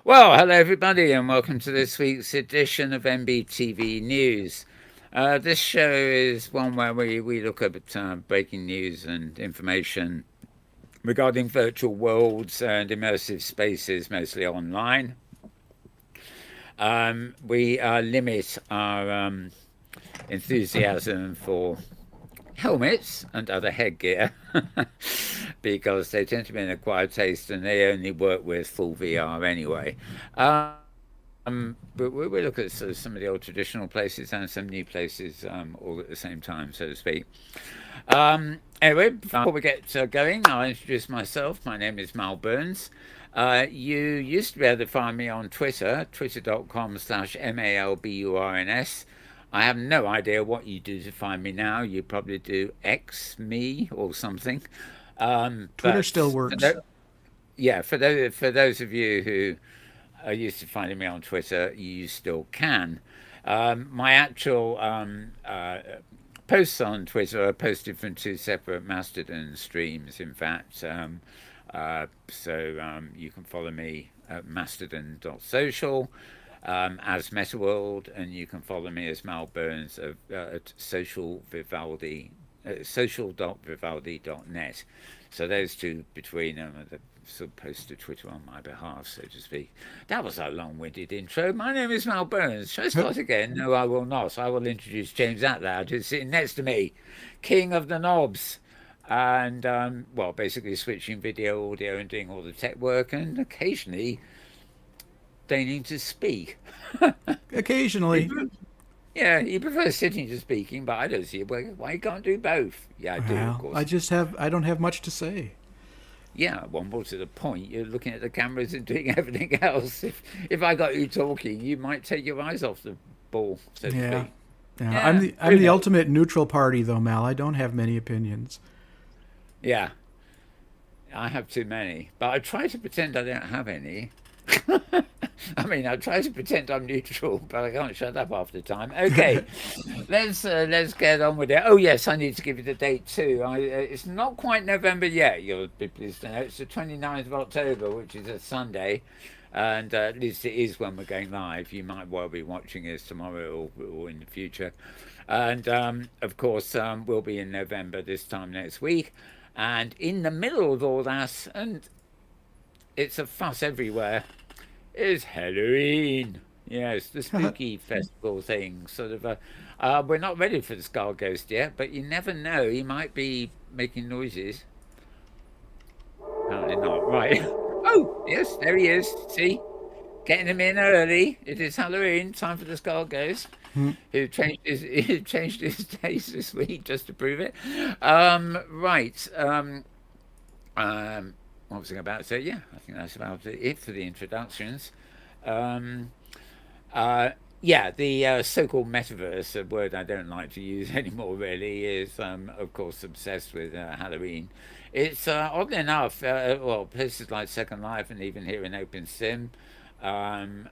Well, hello everybody, and welcome to this week's edition of MBTV News. This show is one where we look at breaking news and information regarding virtual worlds and immersive spaces, mostly online. We limit our enthusiasm for helmets and other headgear because they tend to be an acquired taste and they only work with full VR anyway. But we look at sort of some of the old traditional places and some new places all at the same time, so to speak. Anyway, before we get going, I'll introduce myself. My name is Mal Burns. You used to be able to find me on Twitter, twitter.com/MALBURNS. I have no idea what you do to find me now. You probably do X me or something. Twitter still works. Yeah, for those of you who are used to finding me on Twitter, you still can. My actual posts on Twitter are posted from two separate Mastodon streams, in fact. So you can follow me at mastodon.social as MetaWorld, and you can follow me as Mal Burns at social.vivaldi.net. So those two between them are the sort of post to Twitter on my behalf, so to speak. That was a long-winded intro. My name is Mal Burns. Shall I start again? No, I will not. I will introduce James Atloud, who's sitting next to me, king of the knobs, and well, basically switching video, audio, and doing all the tech work, and occasionally deigning to speak. Occasionally. Yeah, he prefers sitting to speaking, but I don't see why you can't do both. Yeah, I do, of Well, course. I don't have much to say. Yeah, well, more to the point, you're looking at the cameras and doing everything else. If I got you talking, you might take your eyes off the ball, so to Yeah. speak. Yeah. I'm Yeah, the who I'm the knows? ultimate neutral party though, Mal. I don't have many opinions. Yeah, I have too many, but I try to pretend I don't have any. I mean, I try to pretend I'm neutral, but I can't shut up half the time. Okay, let's get on with it. Oh yes, I need to give you the date too. It's not quite November yet. You'll be pleased to know it's the 29th of October, which is a Sunday, and at least it is when we're going live. You might well be watching us tomorrow or in the future, and of course we'll be in November this time next week, and in the middle of all that, and it's a fuss everywhere is Halloween. Yes, the spooky festival thing. Sort of. We're not ready for the Skull Ghost yet, but you never know. He might be making noises. Apparently not. Right. Oh, yes, there he is. See, getting him in early. It is Halloween. Time for the Skull Ghost. Who changed his who changed his taste this week just to prove it. Right. What was I about to say? Yeah, I think that's about it for the introductions. Um, yeah, the so-called metaverse, a word I don't like to use anymore, really, is of course obsessed with Halloween. It's oddly enough, well, places like Second Life and even here in OpenSim. In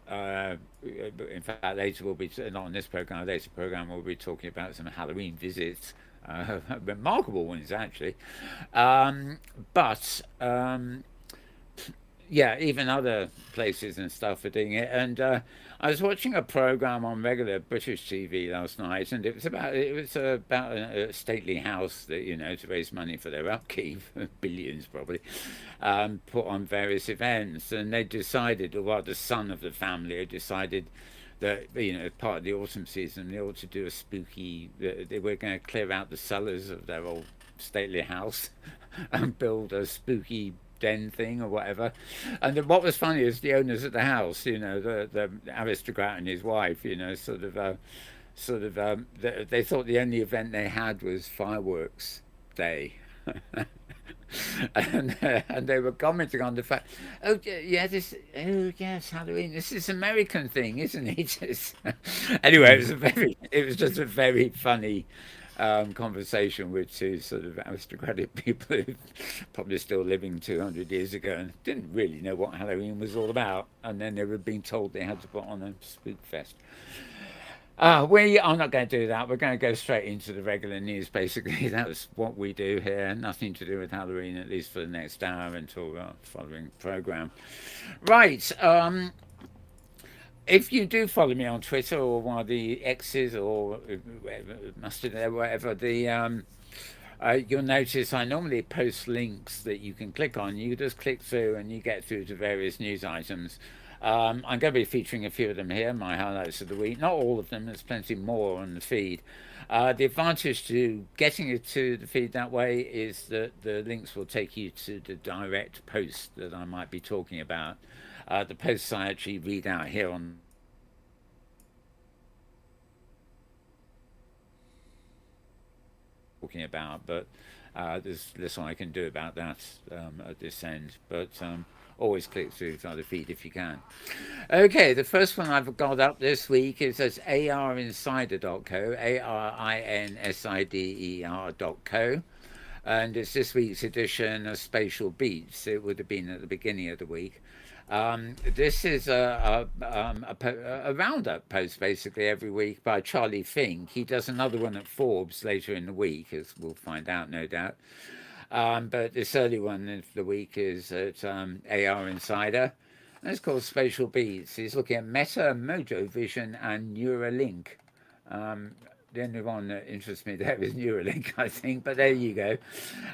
fact, later we'll be not on this program. Later program we'll be talking about some Halloween visits, remarkable ones actually. Um, but yeah, even other places and stuff are doing it. And I was watching a program on regular British TV last night, and it was about a stately house that to raise money for their upkeep, billions probably, put on various events, and they decided, or well, the son of the family had decided that part of the autumn season they ought to do a spooky. They were going to clear out the cellars of their old stately house and build a spooky den thing or whatever. And then what was funny is the owners of the house, the aristocrat and his wife, they thought the only event they had was fireworks day. And they were commenting on the fact, oh yeah, oh yes, Halloween. This is American thing, isn't it? Anyway, it was just a very funny conversation with two sort of aristocratic people who probably still living 200 years ago and didn't really know what Halloween was all about, and then they were being told they had to put on a spook fest. We are not going to do that. We're going to go straight into the regular news, basically. That's what we do here. Nothing to do with Halloween, at least for the next hour until our following program. Right. if you do follow me on Twitter or one of the X's or mustard or whatever, you'll notice I normally post links that you can click on. You just click through and you get through to various news items. I'm going to be featuring a few of them here, my highlights of the week. Not all of them, there's plenty more on the feed. The advantage to getting it to the feed that way is that the links will take you to the direct post that I might be talking about. The posts I actually read out here on talking about, but there's little I can do about that at this end. But always click through to the feed if you can. Okay, the first one I've got up this week is at arinsider.co, ARINSIDER.co. And it's this week's edition of Spatial Beats. It would have been at the beginning of the week. This is a roundup post basically every week by Charlie Fink. He does another one at Forbes later in the week, as we'll find out, no doubt. But this early one of the week is at AR Insider. And it's called Spatial Beats. He's looking at Meta, Mojo Vision, and Neuralink. The only one that interests me there is Neuralink, I think, but there you go.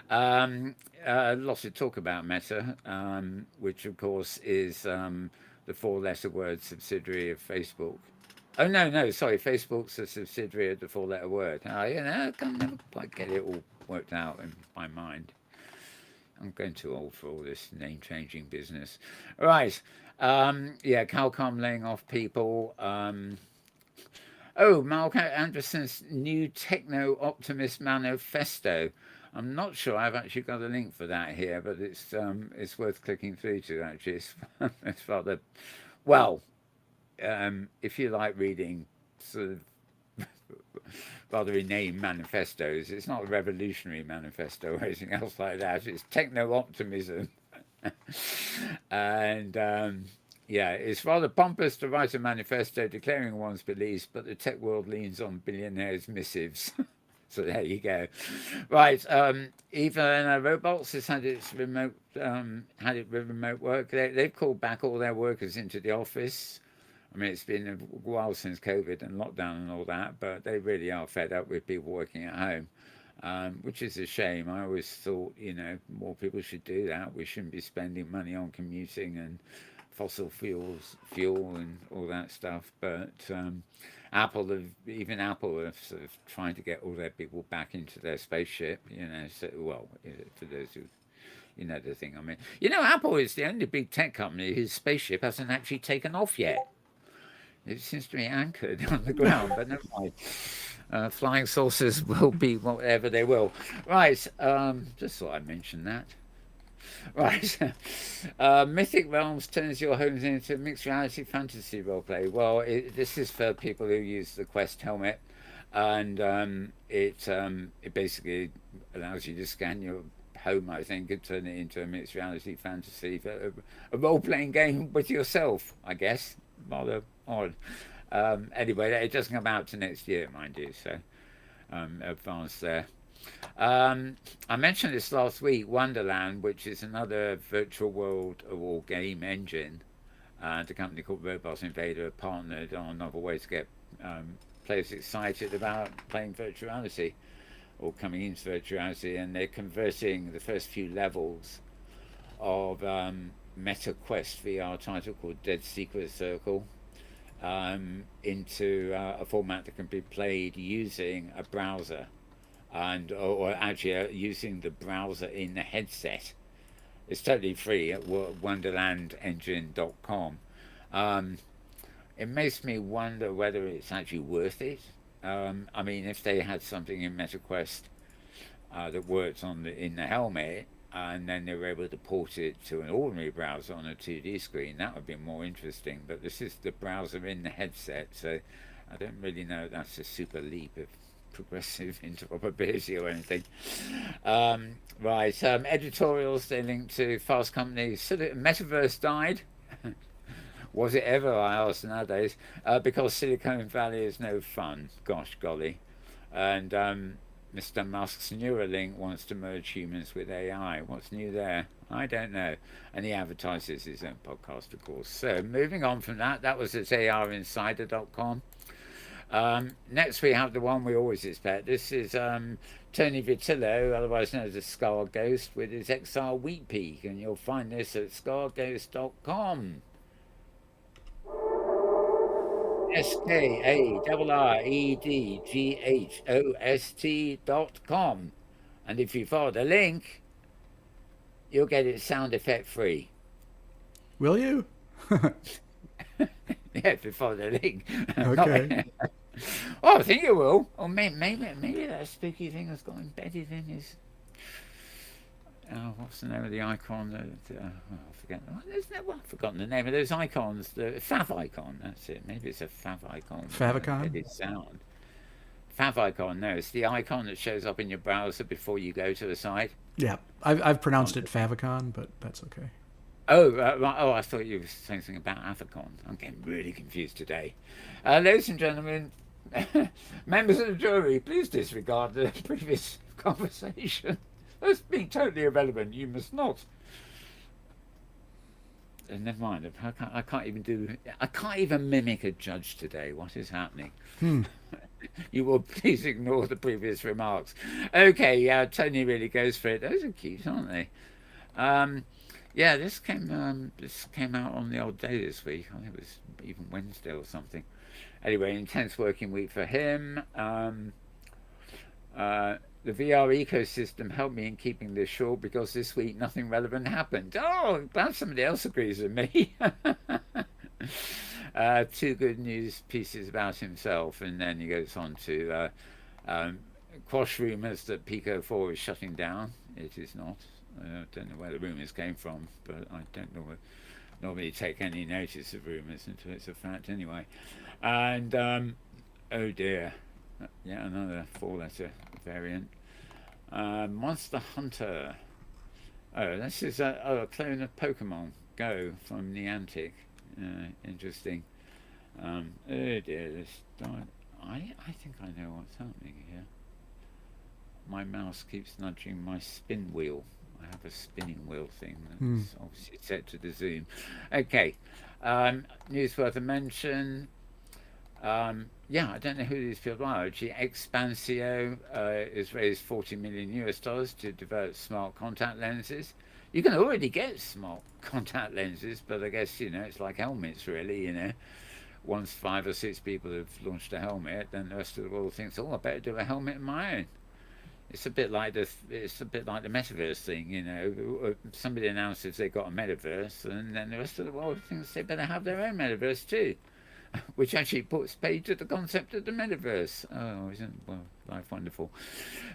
Lots of talk about Meta, which of course is the four-letter word subsidiary of Facebook. Oh, no, sorry, Facebook's a subsidiary of the four-letter word. I can never quite get it all worked out in my mind. I'm going too old for all this name-changing business. Right, Qualcomm laying off people. Mark Anderson's new techno-optimist manifesto. I'm not sure I've actually got a link for that here, but it's worth clicking through to, actually. It's rather, well, if you like reading sort of rather inane manifestos, it's not a revolutionary manifesto or anything else like that. It's techno-optimism. And it's rather pompous to write a manifesto declaring one's beliefs, but the tech world leans on billionaires' missives. So there you go. Right, even Robots has had its remote work. They've called back all their workers into the office. I mean, it's been a while since COVID and lockdown and all that, but they really are fed up with people working at home. Which is a shame. I always thought, more people should do that. We shouldn't be spending money on commuting and fossil fuel and all that stuff. But Apple are sort of trying to get all their people back into their spaceship. For those who, the thing I mean. Apple is the only big tech company whose spaceship hasn't actually taken off yet. It seems to be anchored on the ground, but never mind. Flying saucers will be whatever they will. Right, just thought I'd mention that. Right, Mythic Realms turns your homes into mixed reality fantasy roleplay. Well, this is for people who use the Quest helmet, and it basically allows you to scan your home, I think, and turn it into a mixed reality fantasy, a role-playing game with yourself, I guess. Rather odd. Anyway, it doesn't come out to next year, mind you, so advanced there. I mentioned this last week, Wonderland, which is another virtual world or game engine. The company called Robots Invader have partnered on another way to get players excited about playing virtuality or coming into virtuality, and they're converting the first few levels of Meta Quest VR title called Dead Secret Circle into a format that can be played using a browser or actually using the browser in the headset. It's totally free at wonderlandengine.com. It makes me wonder whether it's actually worth it. I mean, if they had something in MetaQuest that worked in the helmet, and then they were able to port it to an ordinary browser on a 2D screen, that would be more interesting. But this is the browser in the headset, so I don't really know if that's a super leap of progressive interoperability or anything. Editorials, they link to Fast Company. Metaverse died. Was it ever, I ask nowadays, because Silicon Valley is no fun. Gosh golly. And Mr. Musk's Neuralink wants to merge humans with AI. What's new there? I don't know. And he advertises his own podcast, of course. So moving on from that, that was at arinsider.com. Next, we have the one we always expect. This is Tony Vitillo, otherwise known as the Scar Ghost, with his XR Wheat Peak, and you'll find this at scarghost.com. SKARREDGHOST.com. And if you follow the link, you'll get it sound effect free. Will you? Yeah, if you follow the link. Okay. Oh, I think it will. Or maybe that spooky thing has got embedded in his. What's the name of the icon? I forget. I've forgotten the name of those icons. The Fav icon. That's it. Maybe it's a Fav icon. Favicon? Embedded sound. Fav icon. No, it's the icon that shows up in your browser before you go to the site. Yeah, I've pronounced it Favicon, but that's okay. Oh, right. Oh, I thought you were saying something about Avicon. I'm getting really confused today. Ladies and gentlemen, members of the jury, please disregard the previous conversation. That's being totally irrelevant. You must not. Never mind. I can't even mimic a judge today. What is happening? You will please ignore the previous remarks. Okay, Tony really goes for it. Those are cute, aren't they? Yeah, this came out on the odd day this week. I think it was even Wednesday or something. Anyway, intense working week for him. The VR ecosystem helped me in keeping this short because this week nothing relevant happened. Oh, glad somebody else agrees with me. Two good news pieces about himself, and then he goes on to quash rumours that Pico 4 is shutting down. It is not. I don't know where the rumours came from, but I don't normally take any notice of rumours until it's a fact anyway. And oh dear, yeah, another 4-letter variant. Monster Hunter. Oh, this is a clone of Pokemon Go from Niantic. Interesting. Oh dear, this I think I know what's happening here. My mouse keeps nudging my spin wheel. I have a spinning wheel thing that's obviously set to the zoom. Okay, news worth a mention. Yeah, I don't know who these people are. Actually, Expansio has raised $40 million to develop smart contact lenses. You can already get smart contact lenses, but I guess, it's like helmets, really, Once 5 or 6 people have launched a helmet, then the rest of the world thinks, oh, I better do a helmet of my own. It's a bit like the metaverse thing, Somebody announces they've got a metaverse, and then the rest of the world thinks they better have their own metaverse too, which actually puts paid to the concept of the metaverse. Oh, isn't life wonderful?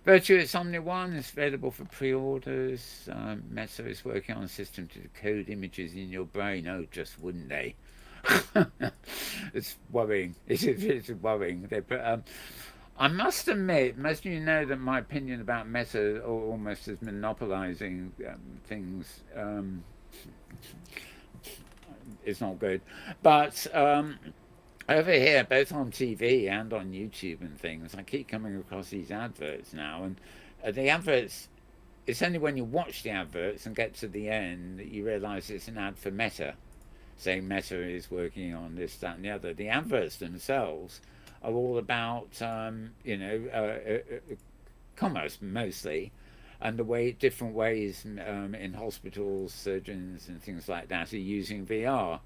Virtuous Omni 1 is available for pre-orders. Meta is working on a system to decode images in your brain. Oh, just wouldn't they? It's worrying. It's worrying. I must admit, most of you know that my opinion about Meta almost as monopolizing things is not good. But over here, both on TV and on YouTube and things, I keep coming across these adverts now. And the adverts, it's only when you watch the adverts and get to the end that you realize it's an ad for Meta, saying Meta is working on this, that, and the other. The adverts themselves are all about, commerce mostly, and different ways in hospitals, surgeons, and things like that are using VR.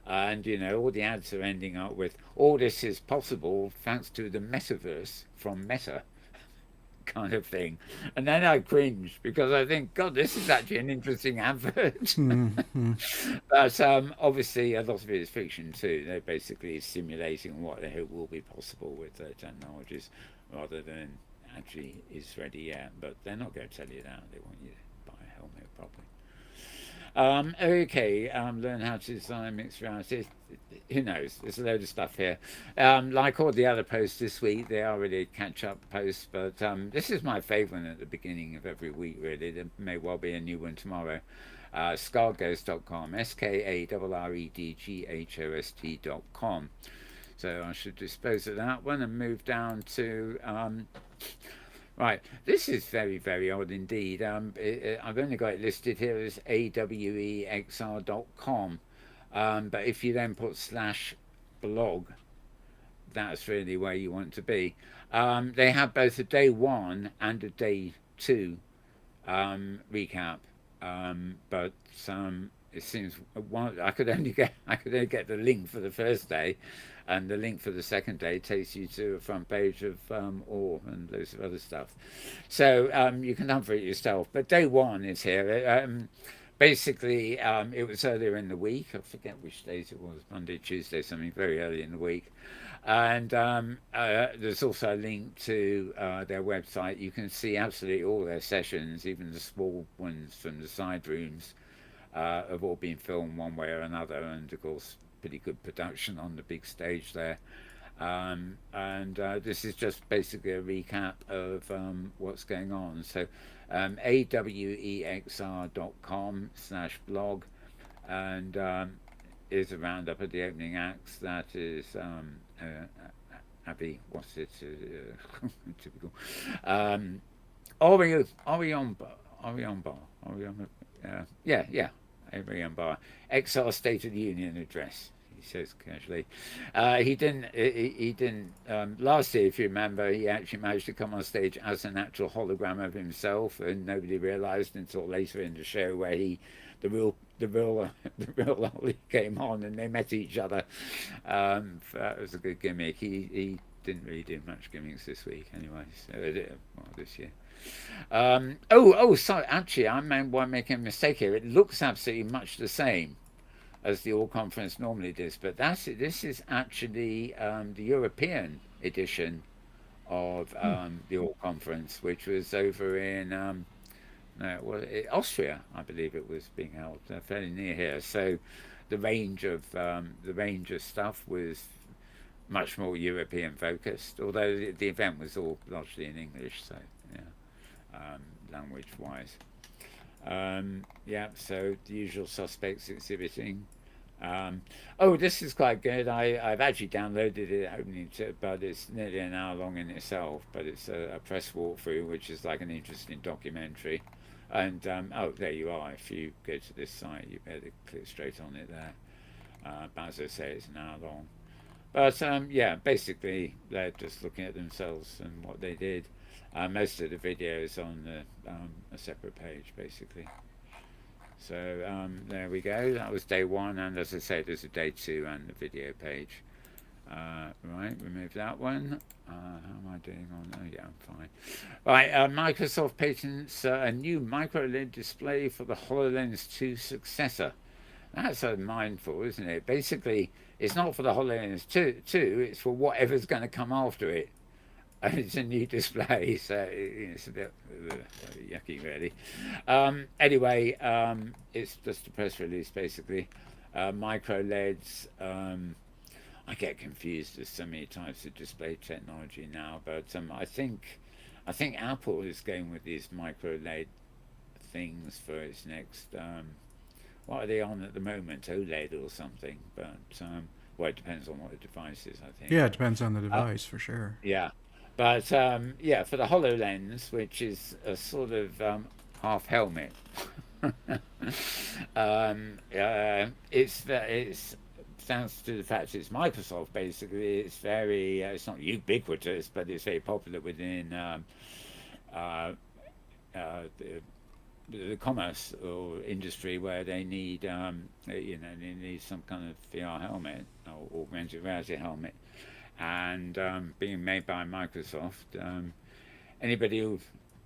And, all the ads are ending up with, all this is possible thanks to the metaverse from Meta, kind of thing. And then I cringe because I think, God, this is actually an interesting advert. But obviously a lot of it is fiction too. They're basically simulating what they hope will be possible with their technologies rather than actually is ready yet. But they're not going to tell you that. They want you to buy a helmet properly. Okay, learn how to design mixed reality. Who knows? There's a load of stuff here. Like all the other posts this week, they are really catch-up posts, but this is my favourite at the beginning of every week, really. There may well be a new one tomorrow. Scarghost.com, SKARREDGHOST.com. So I should dispose of that one and move down to Right. This is very, very odd indeed. I've only got it listed here as awexr.com. But if you then put slash blog, that's really where you want to be. They have both a day one and a day two recap. But it seems I could only get the link for the first day, and the link for the second day takes you to a front page of Or and loads of other stuff. So you can hunt for it yourself. But day one is here. Basically, it was earlier in the week. I forget which days it was, Monday, Tuesday, something very early in the week. And there's also a link to their website. You can see absolutely all their sessions, even the small ones from the side rooms, have all been filmed one way or another. And of course, pretty good production on the big stage there. And this is just basically a recap of what's going on. So awexr.com/blog, and is a roundup of the opening acts. That is Abby, what's it? Typical. Orion Bar. Yeah, Orion Bar. XR State of the Union address. He says casually. He didn't. Last year, if you remember, he actually managed to come on stage as an actual hologram of himself, and nobody realised until later in the show where the real Ollie came on, and they met each other. That was a good gimmick. He didn't really do much gimmicks this week, anyway. So this year. Sorry. Actually, I might making a mistake here. It looks absolutely much the same as the All Conference normally does, but this is actually the European edition of the All Conference, which was over in Austria, I believe it was being held, fairly near here. So the range of stuff was much more European focused, although the event was all largely in English. So language wise. So the usual suspects exhibiting. This is quite good. I've actually downloaded it, but it's nearly an hour long in itself. But it's a press walkthrough, which is like an interesting documentary. And there you are. If you go to this site, you better click straight on it there. But as I say, it's an hour long. But basically, they're just looking at themselves and what they did. Most of the videos on a separate page, basically. So there we go. That was day one, and as I say, there's a day two and the video page. Right, remove that one. How am I doing on? Oh yeah, I'm fine. Right, Microsoft patents a new micro LED display for the HoloLens 2 successor. That's so mindful, isn't it? Basically, it's not for the HoloLens 2, it's for whatever's going to come after it. And it's a new display, so it's a bit yucky, really. Anyway, it's just a press release, basically. Micro LEDs. I get confused. There's so many types of display technology now, but I think Apple is going with these micro LED things for its next. What are they on at the moment? OLED or something? But it depends on what the device is. I think. Yeah, it depends on the device for sure. Yeah. But for the HoloLens, which is a sort of half helmet, it's thanks to the fact it's Microsoft. Basically, it's very it's not ubiquitous, but it's very popular within the commerce or industry where they need they need some kind of VR helmet or augmented reality helmet. And being made by Microsoft, anybody who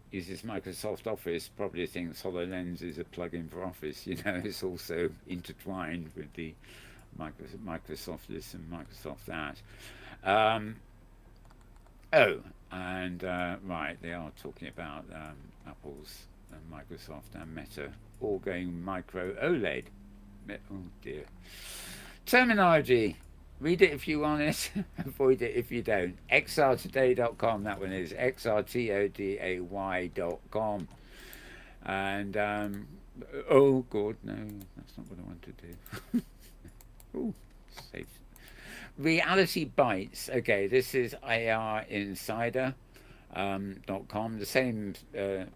uses Microsoft Office probably thinks HoloLens is a plug-in for Office. It's also intertwined with the Microsoft this and Microsoft that. Right, they are talking about Apple's Microsoft and Meta all going micro OLED. Oh dear. Terminology. Read it if you want it, avoid it if you don't. xrtoday.com, that one is xrtoday.com. And, oh god, no, that's not what I want to do. Oh, safe. Reality Bites. Okay, this is AR Insider. .com, the same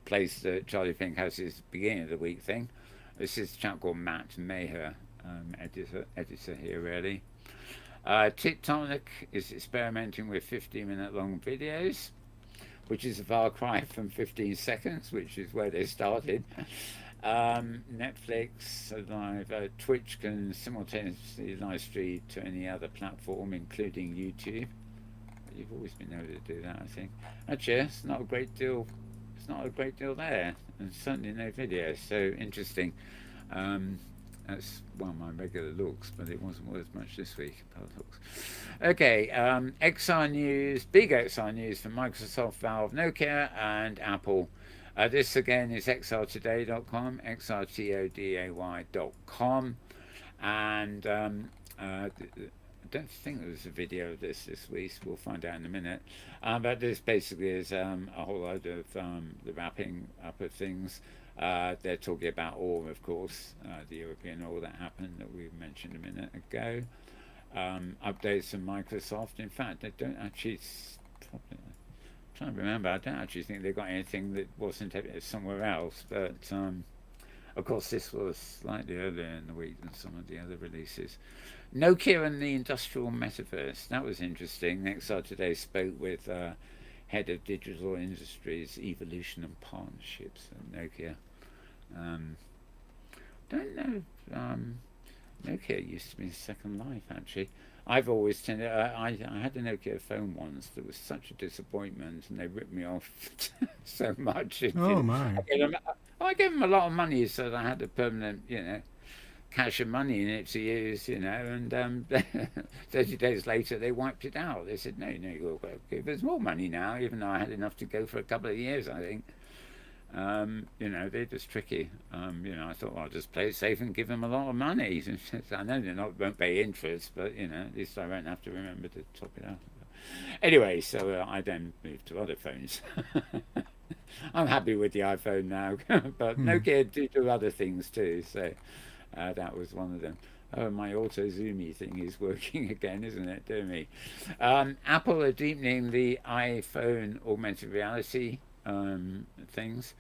place that Charlie Fink has his beginning of the week thing. This is a chap called Matt Maher, editor here really. TikTok is experimenting with 15-minute long videos, which is a far cry from 15 seconds, which is where they started. Netflix live, Twitch can simultaneously live stream to any other platform, including YouTube. You've always been able to do that, I think. Actually, it's not a great deal. It's not a great deal there, and certainly no video. So interesting. That's one of my regular looks, but it wasn't worth much this week. Okay, XR news, big XR news from Microsoft, Valve, Nokia, and Apple. This again is xrtoday.com, xrtoday.com, and I don't think there was a video of this week. We'll find out in a minute. But this basically is a whole load of the wrapping up of things. They're talking about OR, of course, the European OR that happened that we mentioned a minute ago. Updates from Microsoft. In fact, they don't actually. I'm trying to remember. I don't actually think they got anything that wasn't somewhere else. But of course, this was slightly earlier in the week than some of the other releases. Nokia and the industrial metaverse. That was interesting. XR Today spoke with head of digital industries, evolution and partnerships at Nokia. Don't know. Nokia used to be Second Life, actually. I've always tended. I had a Nokia phone once that was such a disappointment, and they ripped me off so much. Oh my! I gave them a lot of money, so that I had a permanent, cash of money in it to use, and 30 days later they wiped it out. They said, no, you've got to give us more money now, even though I had enough to go for a couple of years, I think. They're just tricky. I thought, well, I'll just play it safe and give them a lot of money. I know they won't pay interest, but, at least I won't have to remember to top it up. Anyway, so I then moved to other phones. I'm happy with the iPhone now, but Nokia do other things too, so that was one of them. Oh, my auto zoomy thing is working again, isn't it? Dear me. Apple are deepening the iPhone augmented reality things.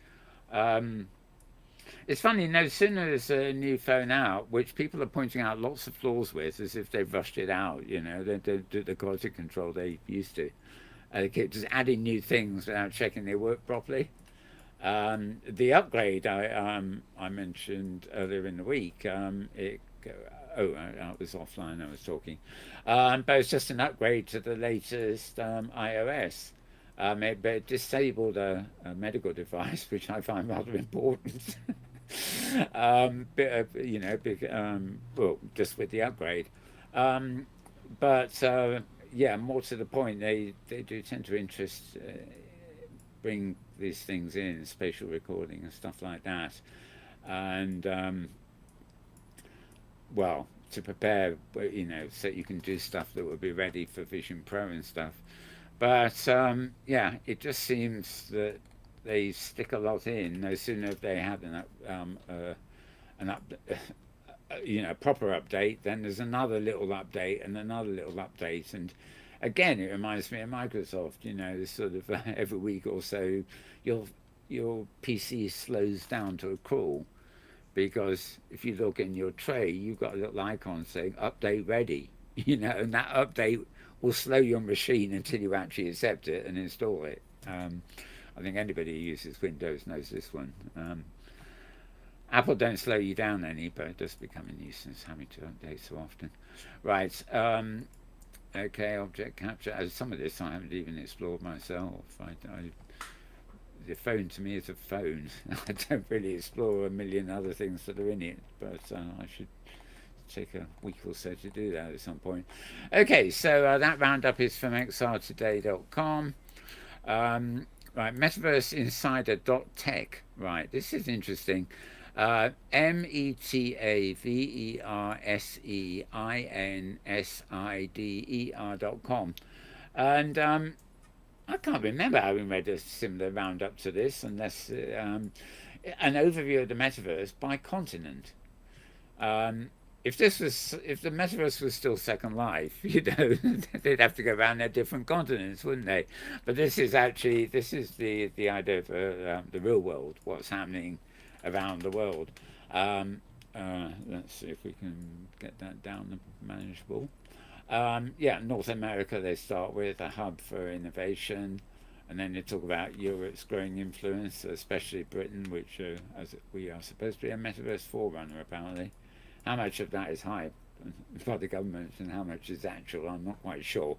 It's funny, no sooner is a new phone out, which people are pointing out lots of flaws with, as if they've rushed it out, they don't do the quality control they used to. They keep just adding new things without checking they work properly. The upgrade I mentioned earlier in the week, I was offline, I was talking, but it's just an upgrade to the latest iOS. It disabled a medical device, which I find rather important. Just with the upgrade. More to the point, they do tend to bring these things in, spatial recording and stuff like that. And, to prepare, so you can do stuff that will be ready for Vision Pro and stuff. But it just seems that they stick a lot in. No sooner have they had a proper update, then there's another little update and another little update. And again, it reminds me of Microsoft. This sort of every week or so, your PC slows down to a crawl, because if you look in your tray, you've got a little icon saying "Update ready," and that update will slow your machine until you actually accept it and install it. I think anybody who uses Windows knows this one. Apple don't slow you down any, but it does become a nuisance having to update so often. Right. Okay, object capture. Some of this I haven't even explored myself. The phone to me is a phone. I don't really explore a million other things that are in it, but I should take a week or so to do that at some point. Okay, so that roundup is from xrtoday.com. Right, metaverseinsider.tech. Right, this is interesting. metaversinsider.com. And I can't remember having read a similar roundup to this, unless an overview of the metaverse by continent. if the metaverse was still Second Life, they'd have to go around their different continents, wouldn't they? But this is the idea of the real world, what's happening around the world. Um, let's see if we can get that down manageable. Yeah, North America they start with a hub for innovation, and then they talk about Europe's growing influence, especially Britain, which as we are supposed to be a metaverse forerunner apparently. How much of that is hype by the government and how much is actual, I'm not quite sure.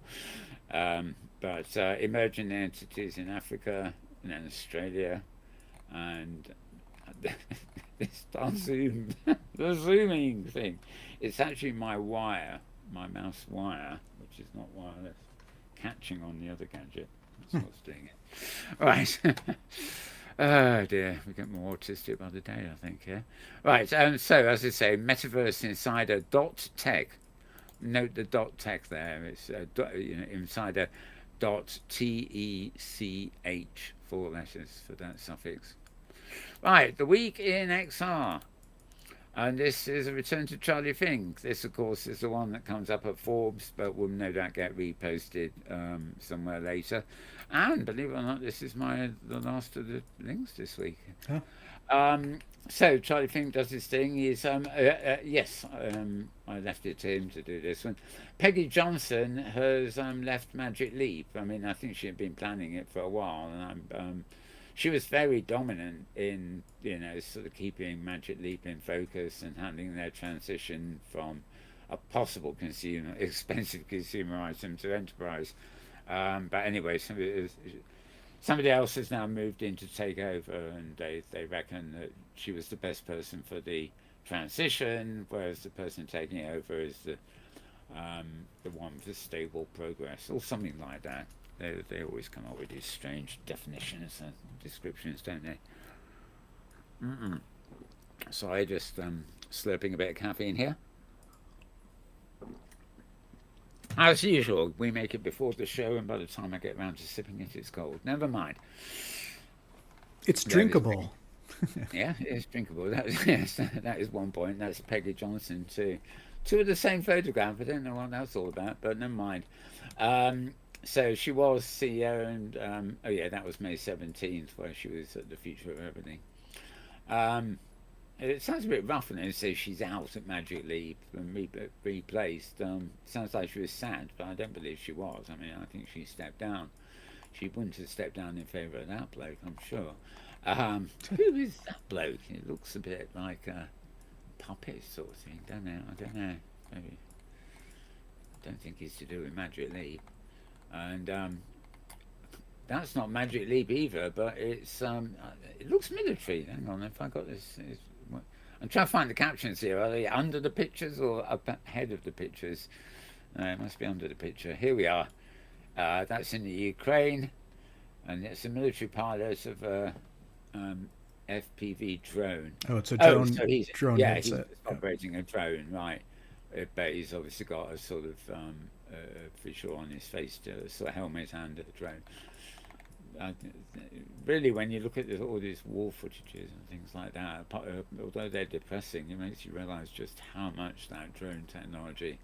But emerging entities in Africa and then Australia and this zoom, the zooming thing. It's actually my wire, my mouse wire, which is not wireless, catching on the other gadget. That's what's doing it. Right. Oh dear, we get more autistic by the day, I think. Yeah. Right. So, as I say, Metaverse Insider dot tech. Note the dot tech there. It's insider dot tech, 4 letters for that suffix. Right. The week in XR. And this is a return to Charlie Fink. This, of course, is the one that comes up at Forbes, but will no doubt get reposted somewhere later. And believe it or not, this is the last of the links this week. Huh? So Charlie Fink does his thing. He's yes, I left it to him to do this one. Peggy Johnson has left Magic Leap. I mean, I think she had been planning it for a while, and she was very dominant in sort of keeping Magic Leap in focus and handling their transition from a possible expensive consumer item to enterprise. But anyway, somebody else has now moved in to take over, and they reckon that she was the best person for the transition, whereas the person taking it over is the one for stable progress or something like that. They always come up with these strange definitions and descriptions, don't they? So I just slurping a bit of caffeine here. As usual, we make it before the show, and by the time I get around to sipping it, it's cold. Never mind. It's drinkable. Yeah, it's drinkable. Yes, that is one point. That's Peggy Johnson too. Two of the same photograph. I don't know what that's all about, but never mind. So she was CEO, and oh yeah, that was May 17th, where she was at the Future of Everything. It sounds a bit rough when they say she's out at Magic Leap and replaced. Sounds like she was sad, but I don't believe she was. I mean, I think she stepped down. She wouldn't have stepped down in favour of that bloke, I'm sure. Who is that bloke? It looks a bit like a puppet sort of thing, don't it? I don't know. Maybe. I don't think it's to do with Magic Leap. And that's not Magic Leap either, but it's it looks military. Hang on, if I got this. I'm trying to find the captions here. Are they under the pictures or up ahead of the pictures? It must be under the picture. Here we are. That's in the Ukraine, and it's a military pilot of a FPV drone. Oh, it's a drone. So he's headset. He's operating a drone, right? But he's obviously got a sort of visual on his face, to sort of helmet and a drone. Really, when you look at all these war footages and things like that, although they're depressing, it makes you realise just how much that drone technology,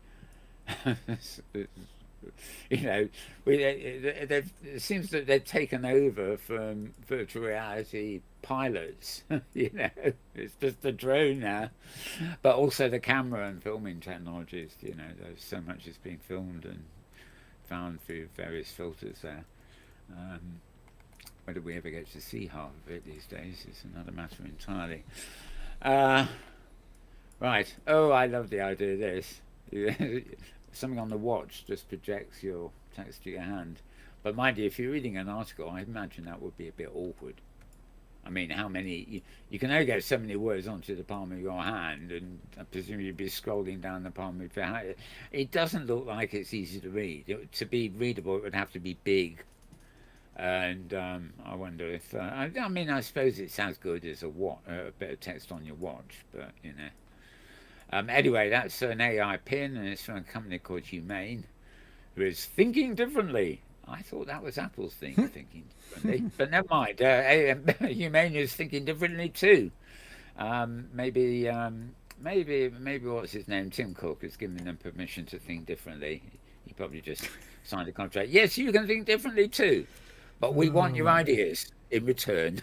it seems that they've taken over from virtual reality pilots. It's just the drone now, but also the camera and filming technologies. There's so much is being filmed and found through various filters there. Whether we ever get to see half of it these days is another matter entirely. Right. Oh, I love the idea of this. Something on the watch just projects your text to your hand. But mind you, if you're reading an article, I imagine that would be a bit awkward. I mean, how many... You can only get so many words onto the palm of your hand, and I presume you'd be scrolling down the palm of your hand. It doesn't look like it's easy to read. To be readable, it would have to be big. And I wonder if... I mean, I suppose it sounds good as a bit of text on your watch, but, anyway, that's an AI pin, and it's from a company called Humane, who is thinking differently. I thought that was Apple's thing, thinking differently. But never mind. Humane is thinking differently too. Maybe maybe what's his name, Tim Cook, has given them permission to think differently. He probably just signed a contract. Yes, you can think differently too, but we want your ideas in return.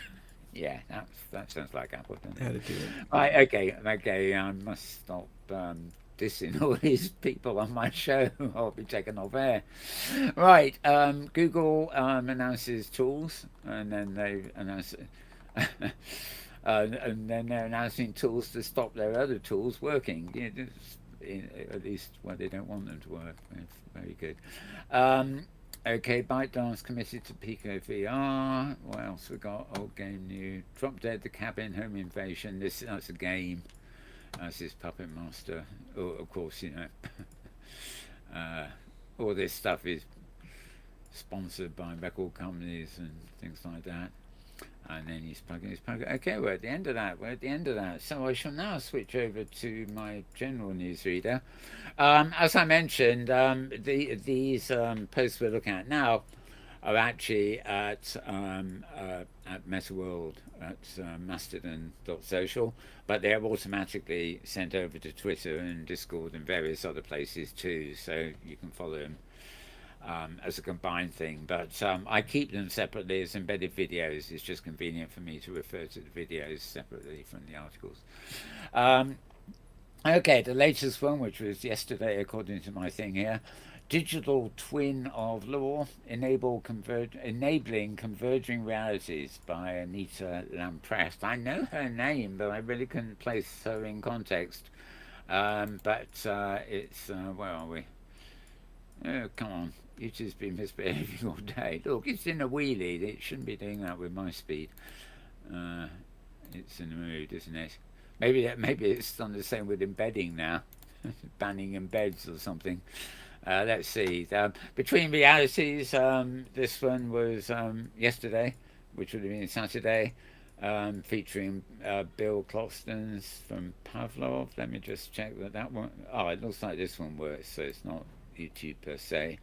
Yeah, that sounds like Apple, doesn't Had it? to do it. Right, okay. I must stop dissing all these people on my show. I'll be taken off air. Right, Google announces tools, and then they announce. And then they're announcing tools to stop their other tools working. At least when they don't want them to work. It's very good. Okay, ByteDance committed to Pico VR. What else we got? Old game new. Drop Dead the Cabin Home Invasion. That's a game. That's his Puppet Master. Of course, all this stuff is sponsored by record companies and things like that. And then he's plugging. Okay, we're at the end of that. So I shall now switch over to my general newsreader. As I mentioned, these posts we're looking at now are actually at MetaWorld at Mastodon.social, but they're automatically sent over to Twitter and Discord and various other places too, so you can follow them as a combined thing, but I keep them separately as embedded videos. It's just convenient for me to refer to the videos separately from the articles. Okay, the latest one, which was yesterday according to my thing here, Digital Twin of Law, Enabling Converging Realities by Anita Lamprest. I know her name, but I really couldn't place her in context. But it's, where are we? Oh, come on. YouTube's been misbehaving all day. Look, it's in a wheelie. It shouldn't be doing that with my speed. It's in the mood, isn't it? Maybe it's done the same with embedding now. Banning embeds or something. Let's see. Between Realities, this one was yesterday, which would have been Saturday, featuring Bill Clockstons from Pavlov. Let me just check that one. Oh, it looks like this one works, so it's not YouTube per se.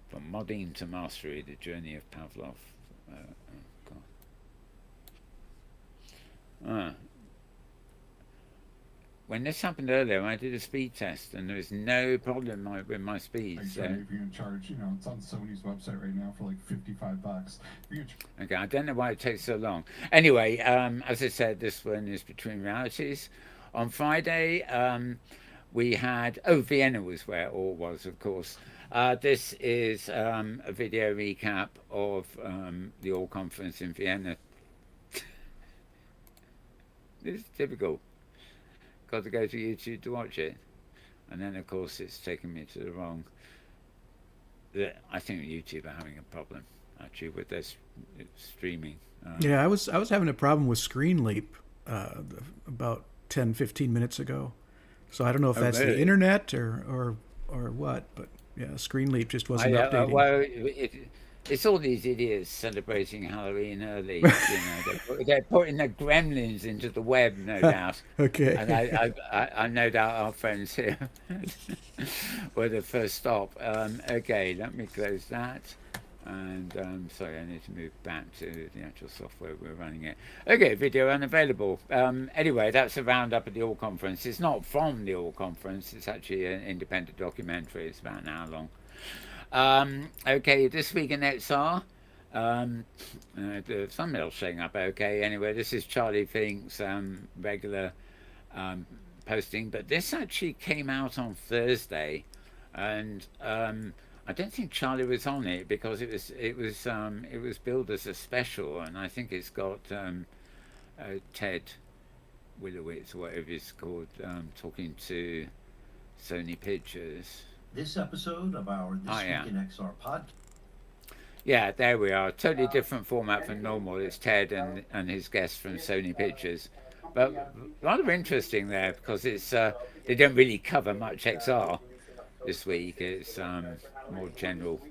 From modding to mastery, the journey of Pavlov. When this happened earlier, I did a speed test, and there was no problem with my speed. So if you're in charge, it's on Sony's website right now for like $55. Okay, I don't know why it takes so long. Anyway, as I said, this one is Between Realities. On Friday, we had Vienna was where it all was, of course. This is a video recap of the All Conference in Vienna. This is typical. Got to go to YouTube to watch it, and then of course it's taken me to the wrong. I think YouTube are having a problem actually with this streaming. Yeah, I was having a problem with Screen Leap about 10-15 minutes ago. So I don't know if that's really? the internet or what, but yeah, Screen Leap just wasn't updating. Well, it's all these idiots celebrating Halloween early. They're putting the gremlins into the web, no doubt. Okay. And I no doubt our friends here were the first stop. Okay, let me close that. And sorry, I need to move back to the actual software we're running it. Okay, video unavailable. Anyway, that's a roundup of the All Conference. It's not from the All Conference. It's actually an independent documentary. It's about an hour long. Okay, this week in XR, the thumbnail's showing up okay. Anyway, this is Charlie Fink's regular posting, but this actually came out on Thursday, and I don't think Charlie was on it because it was billed as a special, and I think it's got Ted Willowitz, or whatever it's called, talking to Sony Pictures. This episode of our This Week in XR podcast. Yeah, there we are. Totally different format from normal. It's Ted and his guest from Sony Pictures. But rather interesting there because it's they don't really cover much XR this week. It's more general.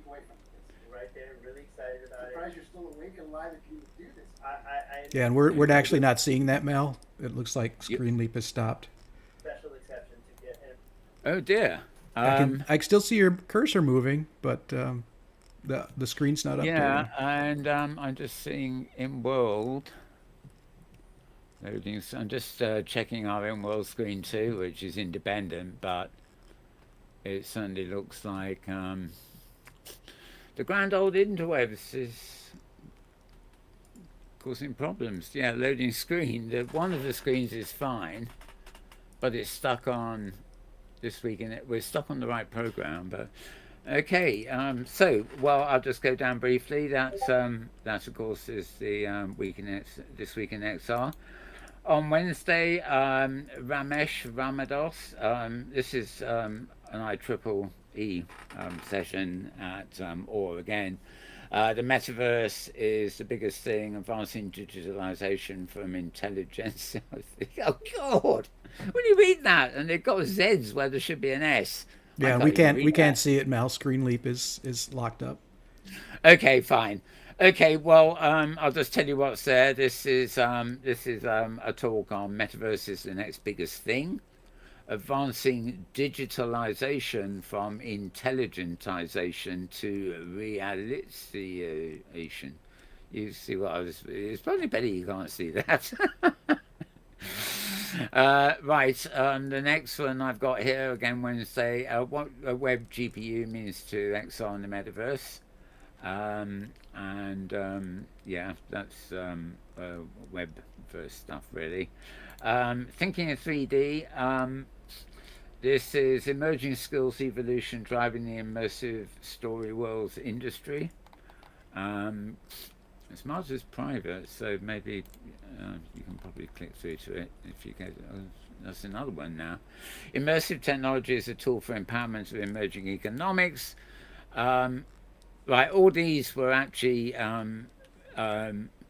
Yeah, and we're actually not seeing that, Mel. It looks like Screen Leap has stopped. Oh dear. I can still see your cursor moving, but the screen's not updating. Yeah, and I'm just seeing in world. Loading. So I'm just checking our own world screen too, which is independent, but it certainly looks like the grand old interwebs is causing problems. Yeah, loading screen. One of the screens is fine, but it's stuck on this week, and we're stuck on the right program. But okay, so well, I'll just go down briefly. That of course is the this week in XR. On Wednesday, Ramesh Ramados. This is an IEEE session at OR again. The metaverse is the biggest thing, advancing digitalization from intelligence. Oh God! When you read that, and they've got Z's where there should be an S. Yeah, we can't see it, Mal. Screen leap is locked up. Okay, fine. Okay, well, I'll just tell you what's there. This is a talk on metaverse is the next biggest thing, advancing digitalization from intelligentization to realization. You see what I was? It's probably better you can't see that. Right. The next one I've got here again Wednesday. What a web GPU means to XR in the metaverse. Yeah, that's web first stuff really. Thinking of 3D. This is emerging skills evolution driving the immersive story worlds industry. Smart is private, so maybe you can probably click through to it if you go. That's another one now. Immersive technology is a tool for empowerment of emerging economics. Right, all these were actually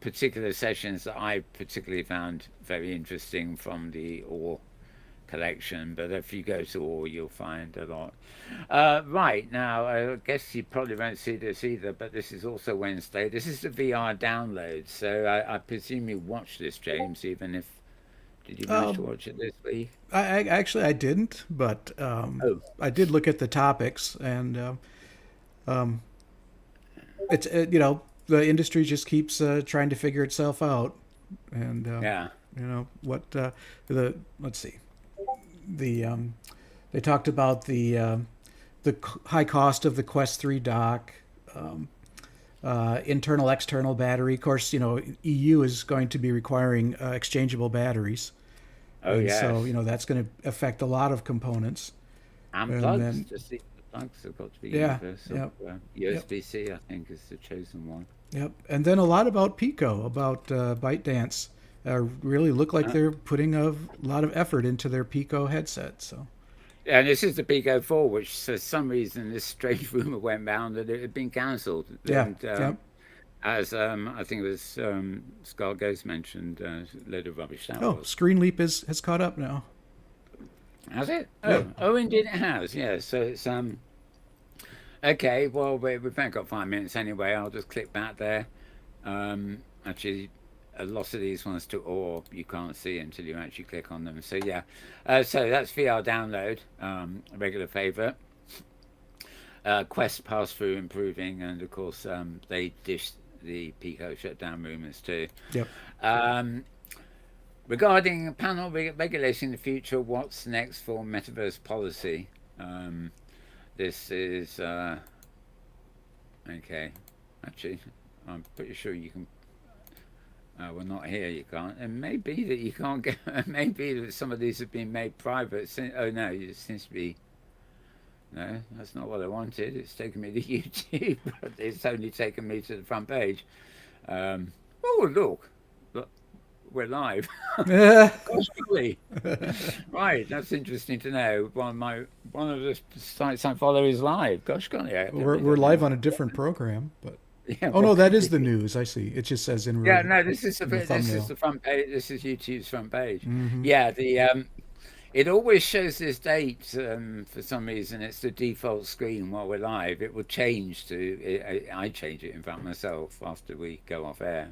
particular sessions that I particularly found very interesting from the OR collection, but if you go to OR, you'll find a lot. Right, now, I guess you probably won't see this either, but this is also Wednesday. This is the VR download, so I presume you watched this, James, even if... Did you manage to watch it this week? I didn't, but I did look at the topics, and... it's the industry just keeps trying to figure itself out, and let's see, they talked about the high cost of the Quest 3 dock, internal external battery. Of course, EU is going to be requiring exchangeable batteries. Yes. So that's going to affect a lot of components. And plugs. Just the plugs have got to be universal. Yep. USB-C, I think, is the chosen one. Yep. And then a lot about Pico, about ByteDance. Really look like they're putting a lot of effort into their Pico headset. So. And this is the Pico 4, which for some reason this strange rumor went round that it had been cancelled. Yeah. And, as I think it was Scar Ghost mentioned, a load of rubbish. ScreenLeap has caught up now. Has it? Yeah. Oh, indeed it has. Yeah. So it's okay. Well, we've only got 5 minutes anyway. I'll just click back there. Actually, a lot of these ones you can't see until you actually click on them. So yeah. So that's VR download. A regular favourite. Quest pass through improving, and of course they dished the Pico shutdown rumours too. Yep. Regarding panel regulating the future, what's next for metaverse policy? This is okay. Actually, I'm pretty sure you can. Well, not here. You can't. It may be that you can't get. Maybe that some of these have been made private. Oh no, it seems to be. No, that's not what I wanted. It's taken me to YouTube, but it's only taken me to the front page. Oh, look. We're live. Gosh, really? Right, that's interesting to know. One of the sites I follow is live. Gosh, golly. We're live on a different program, but... Yeah, no, that is the news. I see. It just says in... Yeah, no, this is the front page. This is YouTube's front page. Mm-hmm. Yeah, it always shows this date for some reason. It's the default screen while we're live. It will change to... I change it, in fact, myself after we go off air.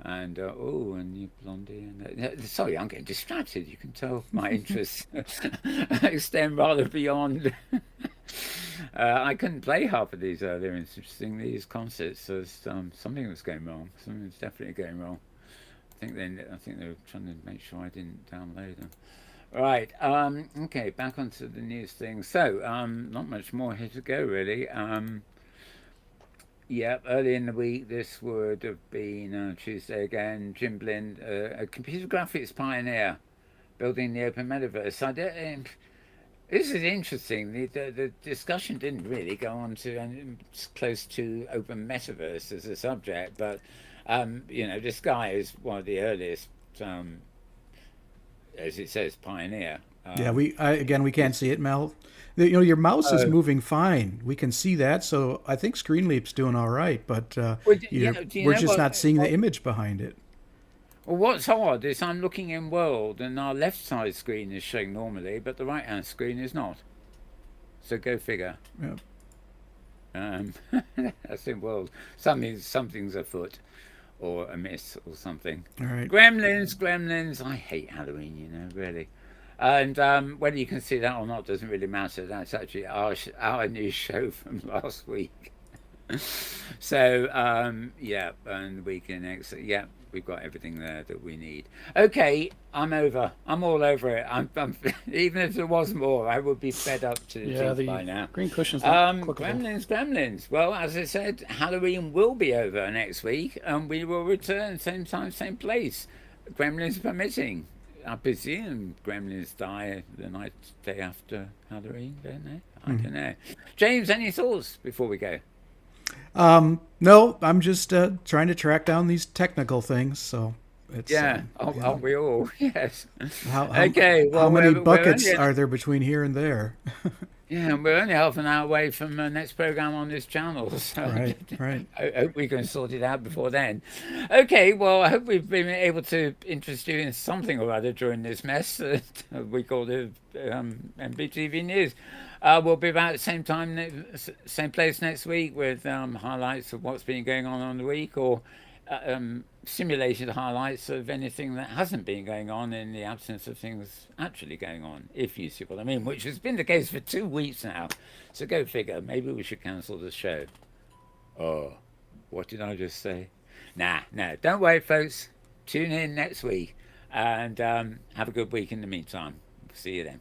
And you blondie. Sorry, I'm getting distracted. You can tell my interests extend rather beyond... I couldn't play half of these earlier. It's interesting, these concerts. So something was going wrong. Something was definitely going wrong. I think they were trying to make sure I didn't download them. Right. Okay. Back onto the news thing. So, not much more here to go, really. Yeah. Early in the week, this would have been Tuesday again. Jim Blind, a computer graphics pioneer, building the open metaverse. This is interesting. The discussion didn't really go on to close to open metaverse as a subject, but this guy is one of the earliest, as it says, pioneer. Yeah, we can't see it, Mel. Your mouse is moving fine. We can see that, so I think ScreenLeap's doing all right, but we're just not seeing the image behind it. Well, what's odd is I'm looking in World, and our left side screen is showing normally, but the right hand screen is not. So go figure. Yeah. That's in World. Something's afoot, or amiss, or something. All right. Gremlins. I hate Halloween, really. And whether you can see that or not doesn't really matter. That's actually our new show from last week. So yeah, and the weekend next. Yeah, we've got everything there that we need. Okay, I'm all over it. I'm even if there was more, I would be fed up to the teeth by now. Green cushions. Gremlins. Well, as I said, Halloween will be over next week, and we will return same time, same place. Gremlins permitting. I presume gremlins die the day after Halloween, don't they? I don't know. James, any thoughts before we go? No, I'm just trying to track down these technical things. So it's aren't we all? Yes. How many buckets are there between here and there? Yeah, and we're only half an hour away from the next program on this channel. So Right. I hope we can sort it out before then. Okay, well, I hope we've been able to interest you in something or other during this mess that we call the MBTV News. We'll be back at the same time, same place next week with highlights of what's been going on the week, or simulated highlights of anything that hasn't been going on in the absence of things actually going on, if you see what I mean, which has been the case for 2 weeks now. So go figure. Maybe we should cancel the show. Oh, what did I just say? No, don't worry, folks. Tune in next week and have a good week in the meantime. See you then.